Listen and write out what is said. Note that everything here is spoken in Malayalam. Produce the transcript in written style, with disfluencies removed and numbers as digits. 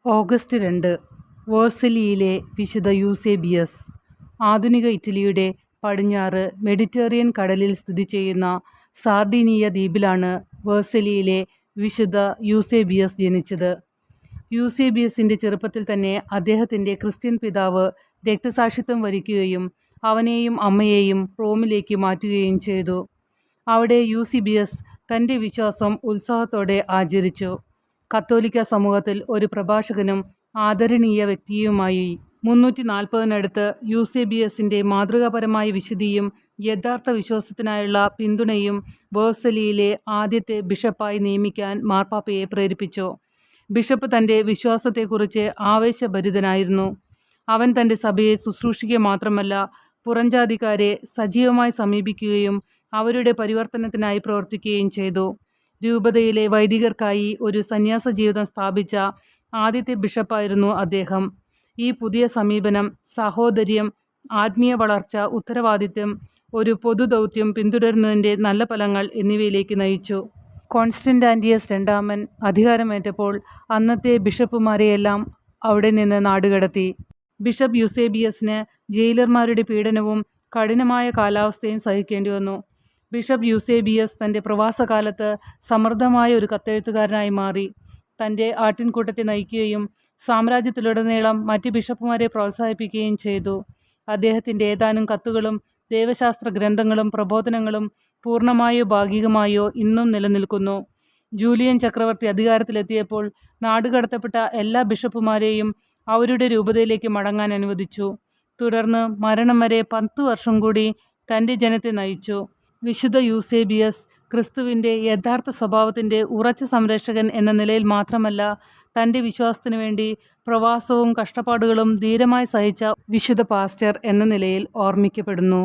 ഓഗസ്റ്റ് 2 വേഴ്സലിയിലെ വിശുദ്ധ യൂസേബിയസ്. ആധുനിക ഇറ്റലിയുടെ പടിഞ്ഞാറ് മെഡിറ്ററേനിയൻ കടലിൽ സ്ഥിതി ചെയ്യുന്ന സാർഡീനിയ ദ്വീപിലാണ് വേഴ്സലിയിലെ വിശുദ്ധ യൂസേബിയസ് ജനിച്ചത്. യൂസേബിയസിൻ്റെ ചെറുപ്പത്തിൽ തന്നെ അദ്ദേഹത്തിൻ്റെ ക്രിസ്ത്യൻ പിതാവ് രക്തസാക്ഷിത്വം വരിക്കുകയും അവനെയും അമ്മയെയും റോമിലേക്ക് മാറ്റുകയും ചെയ്തു. അവിടെ യൂസേബിയസ് തൻ്റെ വിശ്വാസം ഉത്സാഹത്തോടെ ആചരിച്ചു. കത്തോലിക്ക സമൂഹത്തിൽ ഒരു പ്രഭാഷകനും ആദരണീയ വ്യക്തിയുമായി. 340-നടുത്ത് യൂസേബിയസിൻ്റെ മാതൃകാപരമായ വിശുദ്ധിയും യഥാർത്ഥ വിശ്വാസത്തിനായുള്ള പിന്തുണയും വേഴ്സലിയിലെ ആദ്യത്തെ ബിഷപ്പായി നിയമിക്കാൻ മാർപ്പാപ്പയെ പ്രേരിപ്പിച്ചു. ബിഷപ്പ് തൻ്റെ വിശ്വാസത്തെക്കുറിച്ച് ആവേശഭരിതനായിരുന്നു. അവൻ തൻ്റെ സഭയെ ശുശ്രൂഷിക്കുക മാത്രമല്ല, പുറംജാതിക്കാരെ സജീവമായി സമീപിക്കുകയും അവരുടെ പരിവർത്തനത്തിനായി പ്രവർത്തിക്കുകയും ചെയ്തു. രൂപതയിലെ വൈദികർക്കായി ഒരു സന്യാസ ജീവിതം സ്ഥാപിച്ച ആദ്യത്തെ ബിഷപ്പായിരുന്നു അദ്ദേഹം. ഈ പുതിയ സമീപനം സഹോദര്യം, ആത്മീയ വളർച്ച, ഉത്തരവാദിത്വം, ഒരു പൊതുദൗത്യം പിന്തുടരുന്നതിൻ്റെ നല്ല ഫലങ്ങൾ എന്നിവയിലേക്ക് നയിച്ചു. കോൺസ്റ്റന്റാന്റിയസ് രണ്ടാമൻ അധികാരമേറ്റപ്പോൾ അന്നത്തെ ബിഷപ്പുമാരെയെല്ലാം അവിടെ നിന്ന് നാടുകടത്തി. ബിഷപ്പ് യൂസേബിയസിന് ജയിലർമാരുടെ പീഡനവും കഠിനമായ കാലാവസ്ഥയും സഹിക്കേണ്ടി വന്നു. ബിഷപ്പ് യൂസേബിയസ് തൻ്റെ പ്രവാസകാലത്ത് സമൃദ്ധമായ ഒരു കത്തെഴുത്തുകാരനായി മാറി. തൻ്റെ ആട്ടിൻകൂട്ടത്തെ നയിക്കുകയും സാമ്രാജ്യത്തിലുടനീളം മറ്റ് ബിഷപ്പുമാരെ പ്രോത്സാഹിപ്പിക്കുകയും ചെയ്തു. അദ്ദേഹത്തിൻ്റെ ഏതാനും കത്തുകളും ദൈവശാസ്ത്ര ഗ്രന്ഥങ്ങളും പ്രബോധനങ്ങളും പൂർണ്ണമായോ ഭാഗികമായോ ഇന്നും നിലനിൽക്കുന്നു. ജൂലിയൻ ചക്രവർത്തി അധികാരത്തിലെത്തിയപ്പോൾ നാടുകടത്തപ്പെട്ട എല്ലാ ബിഷപ്പുമാരെയും അവരുടെ രൂപതയിലേക്ക് മടങ്ങാൻ അനുവദിച്ചു. തുടർന്ന് മരണം വരെ 10 വർഷം കൂടി തൻ്റെ ജനത്തെ നയിച്ചു. വിശുദ്ധ യൂസേബിയസ് ക്രിസ്തുവിൻ്റെ യഥാർത്ഥ സ്വഭാവത്തിൻ്റെ ഉറച്ച സംരക്ഷകൻ എന്ന നിലയിൽ മാത്രമല്ല, തൻ്റെ വിശ്വാസത്തിനു വേണ്ടി പ്രവാസവും കഷ്ടപ്പാടുകളും ധീരമായി സഹിച്ച വിശുദ്ധ പാസ്റ്റർ എന്ന നിലയിൽ ഓർമ്മിക്കപ്പെടുന്നു.